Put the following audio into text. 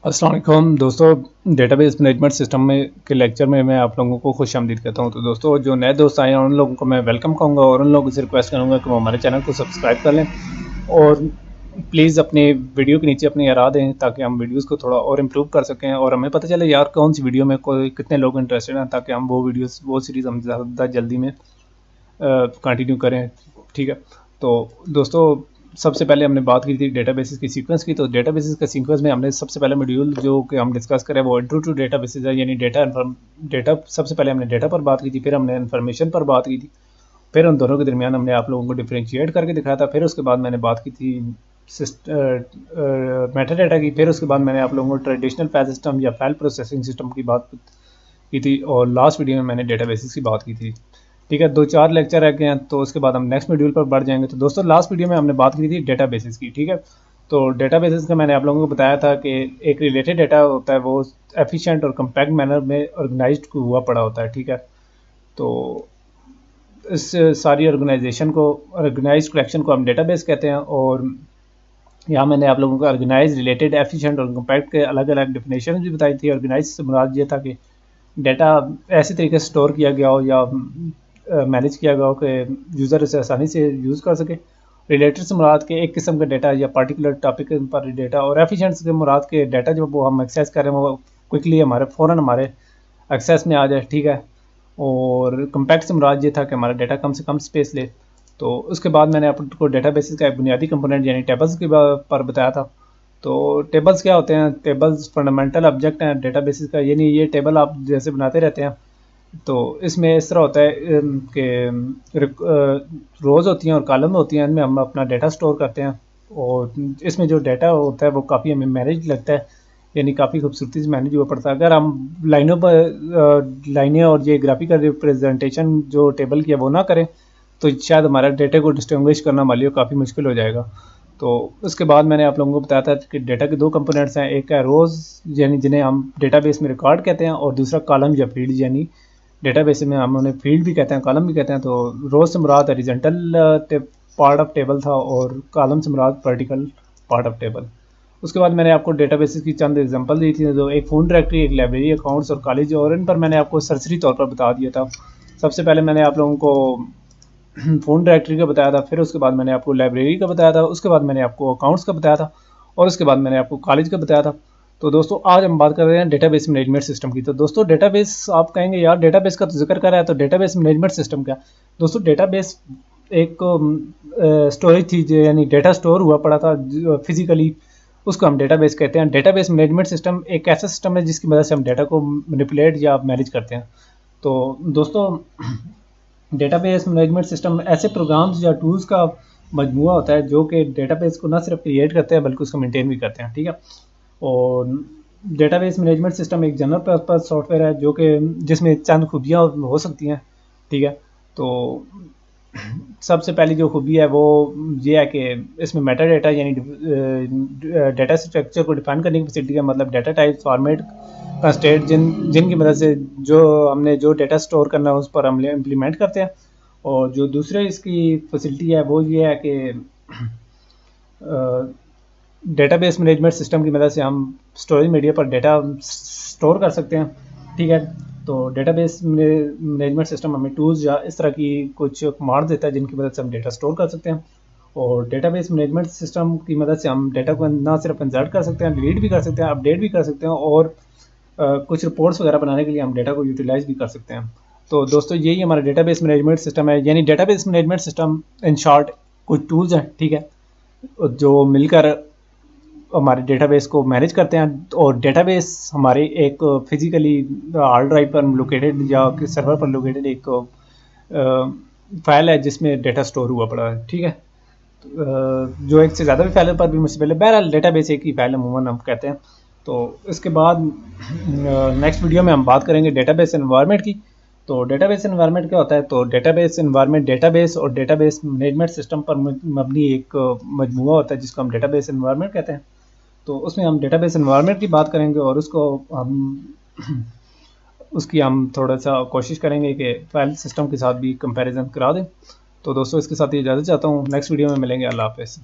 अस्सलाम वालेकुम दोस्तों, डेटाबेस मैनेजमेंट सिस्टम में के लेक्चर में मैं आप लोगों को खुशामदीद कहता हूं। तो दोस्तों, जो नए दोस्त आए हैं उन लोगों को मैं वेलकम कहूँगा और उन लोगों से रिक्वेस्ट करूँगा कि वो हमारे चैनल को सब्सक्राइब कर लें और प्लीज़ अपने वीडियो के नीचे अपनी राय दें ताकि हम वीडियोस को थोड़ा और इम्प्रूव कर सकें और हमें पता चले यार कौन सी वीडियो में कोई कितने लोग इंटरेस्टेड हैं, ताकि हम वो सीरीज़ हम ज़्यादा जल्दी में कंटिन्यू करें। ठीक है, तो दोस्तों, सबसे पहले हमने बात की थी डेटाबेसेस की सीक्वेंस की। तो डेटाबेसेस के सीक्वेंस में हमने सबसे पहले मॉड्यूल जो कि हम डिस्कस करें वो इंट्रो टू डेटाबेसेस है, यानी डेटा सबसे पहले हमने डेटा पर बात की थी, फिर हमने इन्फॉर्मेशन पर बात की थी, फिर उन दोनों के दरमियान हमने आप लोगों को डिफ्रेंशिएट करके दिखाया था, फिर उसके बाद मैंने बात की थी मेटा डेटा की, फिर उसके बाद मैंने आप लोगों को ट्रेडिशनल फाइल सिस्टम या फाइल प्रोसेसिंग सिस्टम की बात की थी और लास्ट वीडियो में मैंने डेटाबेसेस की बात की थी। ठीक है, 2-4 लेक्चर रह गए हैं तो उसके बाद हम नेक्स्ट मॉड्यूल पर बढ़ जाएंगे। तो दोस्तों, लास्ट वीडियो में हमने बात की थी डेटाबेसेस की। ठीक है, तो डेटाबेसेस का मैंने आप लोगों को बताया था कि एक रिलेटेड डेटा होता है वो एफिशिएंट और कम्पैक्ट मैनर में ऑर्गेनाइज्ड हुआ पड़ा होता है। ठीक है, तो इस सारी ऑर्गेनाइजेशन को, ऑर्गेनाइज्ड कलेक्शन को हम डेटाबेस कहते हैं। और यहाँ मैंने आप लोगों को ऑर्गेनाइज, रिलेटेड, एफिशिएंट और कम्पैक्ट के अलग अलग डिफिनेशन भी बताई थी। ऑर्गेनाइज से मुराद ये था कि डेटा ऐसे तरीके से स्टोर किया गया हो या मैनेज किया गया हो कि यूज़र इसे आसानी से यूज़ कर सके। रिलेटेड से मुराद के एक किस्म का डेटा या पार्टिकुलर टॉपिक पर डेटा, और एफिशिएंट से मुराद के डेटा जो वो हम एक्सेस करें वो क्विकली हमारे फ़ौरन हमारे एक्सेस में आ जाए। ठीक है, और कम्पैक्ट से मुराद ये था कि हमारा डेटा कम से कम स्पेस ले। तो उसके बाद मैंने आपको डेटाबेसेस का एक बुनियादी कंपोनेंट यानी टेबल्स के पर बताया था। तो टेबल्स क्या होते हैं? टेबल्स फंडामेंटल ऑब्जेक्ट हैं डेटाबेसेस का, यानी ये टेबल आप जैसे बनाते रहते हैं तो इसमें इस तरह होता है कि रोज़ होती हैं और कॉलम होती हैं, इनमें हम अपना डेटा स्टोर करते हैं और इसमें जो डेटा होता है वो काफ़ी हमें मैनेज लगता है, यानी काफ़ी खूबसूरती से मैनेज हुआ पड़ता है। अगर हम लाइनों पर लाइनें और ये ग्राफिकल रिप्रेजेंटेशन जो टेबल की है वो ना करें तो शायद हमारा डेटा को डिस्टिंग्विश करना मान लियो काफ़ी मुश्किल हो जाएगा। तो उसके बाद मैंने आप लोगों को बताया था कि डेटा के दो कंपोनेंट्स हैं, एक है रोज़ यानी जिन्हें हम डेटाबेस में रिकॉर्ड कहते हैं, और दूसरा कॉलम या फील्ड, यानी डेटाबेस में हम उन्हें फील्ड भी कहते हैं, कॉलम भी कहते हैं। तो रोज़ से मुराद हॉरिजॉन्टल पार्ट ऑफ टेबल था और कॉलम से मुराद वर्टिकल पार्ट ऑफ टेबल। उसके बाद मैंने आपको डेटाबेसेस की चंद एग्जांपल दी थी, जो एक फ़ोन डायरेक्टरी, एक लाइब्रेरी, अकाउंट्स और कॉलेज, और इन पर मैंने आपको सरसरी तौर पर बता दिया था। सबसे पहले मैंने आप लोगों को फ़ोन डायरेक्टरी का बताया था, फिर उसके बाद मैंने आपको लाइब्रेरी का बताया था, उसके बाद मैंने आपको अकाउंट्स का बताया था और उसके बाद मैंने आपको कॉलेज का बताया था। तो दोस्तों, आज हम बात कर रहे हैं डेटाबेस मैनेजमेंट सिस्टम की। तो दोस्तों, डेटाबेस, आप कहेंगे यार डेटाबेस का तो जिक्र कर रहा है तो डेटाबेस मैनेजमेंट सिस्टम क्या? दोस्तों, डेटाबेस एक स्टोरेज थी, यानी डेटा स्टोर हुआ पड़ा था फिजिकली, उसको हम डेटाबेस कहते हैं। डेटाबेस मैनेजमेंट सिस्टम एक ऐसा सिस्टम है जिसकी मदद से हम डेटा को मैनिपुलेट या मैनेज करते हैं। तो दोस्तों, डेटाबेस मैनेजमेंट सिस्टम ऐसे प्रोग्राम्स या टूल्स का मजमूआ होता है जो कि डेटाबेस को न सिर्फ क्रिएट करते हैं बल्कि उसको मेंटेन भी करते हैं। ठीक है, और डेटाबेस मैनेजमेंट सिस्टम एक जनरल पर्पस सॉफ्टवेयर है जो कि जिसमें चंद खूबियाँ हो सकती हैं। ठीक है, तो सबसे पहली जो खूबी है वो ये है कि इसमें मेटा डेटा यानी डेटा स्ट्रक्चर को डिफाइन करने की फैसिलिटी है, मतलब डेटा टाइप, फॉर्मेट का स्टेट जिनकी मदद से जो डेटा स्टोर करना है उस पर हम इम्प्लीमेंट करते हैं। और जो दूसरे इसकी फैसिलिटी है वो ये है कि डेटाबेस मैनेजमेंट सिस्टम की मदद से हम स्टोरेज मीडिया पर डेटा स्टोर कर सकते हैं। ठीक है, तो डेटाबेस मैनेजमेंट सिस्टम हमें टूल्स या इस तरह की कुछ कमांड देता है जिनकी मदद से हम डेटा स्टोर कर सकते हैं। और डेटाबेस मैनेजमेंट सिस्टम की मदद से हम डेटा को ना सिर्फ इंसर्ट कर सकते हैं, डिलीट भी कर सकते हैं, अपडेट भी कर सकते हैं, और कुछ रिपोर्ट्स वगैरह बनाने के लिए हम डेटा को यूटिलाइज भी कर सकते हैं। तो दोस्तों, यही हमारा डेटाबेस मैनेजमेंट सिस्टम है, यानी database management system in short कुछ टूल्स हैं। ठीक है, जो मिलकर हमारे डेटाबेस को मैनेज करते हैं। और डेटाबेस हमारे एक फिजिकली हार्ड ड्राइव पर लोकेटेड या सर्वर पर लोकेटेड एक फाइल है जिसमें डेटा स्टोर हुआ पड़ा है। ठीक है, जो एक से ज़्यादा भी फाइल पर भी मुश्किल है, बहरहाल डेटाबेस एक ही फाइल अमूमन हम कहते हैं। तो इसके बाद नेक्स्ट वीडियो में हम बात करेंगे डेटाबेस एनवायरनमेंट की। तो डेटाबेस एनवायरनमेंट क्या होता है? तो डेटाबेस एनवायरनमेंट डेटाबेस और डेटाबेस मैनेजमेंट सिस्टम पर मबनी एक मजमूआ होता है जिसको हम डेटाबेस एनवायरनमेंट कहते हैं। तो उसमें हम डेटाबेस एनवायरनमेंट की बात करेंगे और हम थोड़ा सा कोशिश करेंगे कि फाइल सिस्टम के साथ भी कंपैरिजन करा दें। तो दोस्तों, इसके साथ ही इजाज़त चाहता हूँ, नेक्स्ट वीडियो में मिलेंगे। अल्लाह हाफ़िज़।